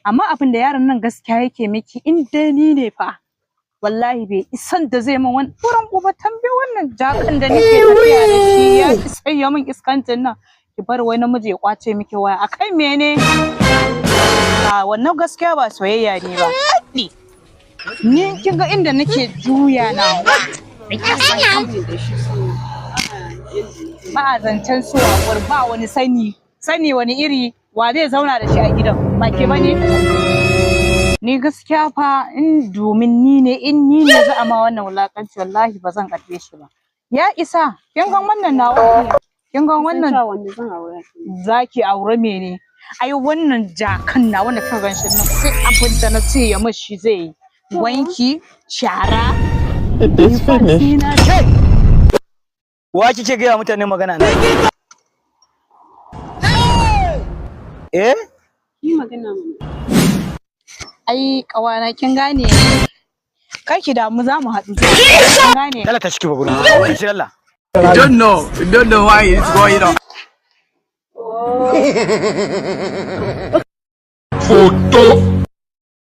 amma abin da yaron nan gaskiya yake miki in dai ni ne fa wallahi bai isan da zai min wani furan uba tambaye wannan jakan da nake tafiya da shi ya isa ya min iskantin nan ki bar wai namiji ya kwace miki waya akai mene wannan gaskiya ba soyayya ne ba ni kin ga inda nake juya na ba a zancen so ba wani sani wani iri wa zai zauna da shi a gidan ba ke bane ni gaskiya fa in domin ni ne za a ma wannan wulakanci wallahi ba zan karbe shi ba ya isa kin ga wannan nawa ne kin ga wannan zaki aure mene ai wannan jakan na wanda kan ganshin nan sai abin da na ce ya mishi zai yi wanki shara wa kike ga mutane magana na Yi magana mana. Ai kawana kin gane kai ki damu za mu haɗu kin gane kala ta shiki ba gurin insha Allah You don't know why it's going on. Photo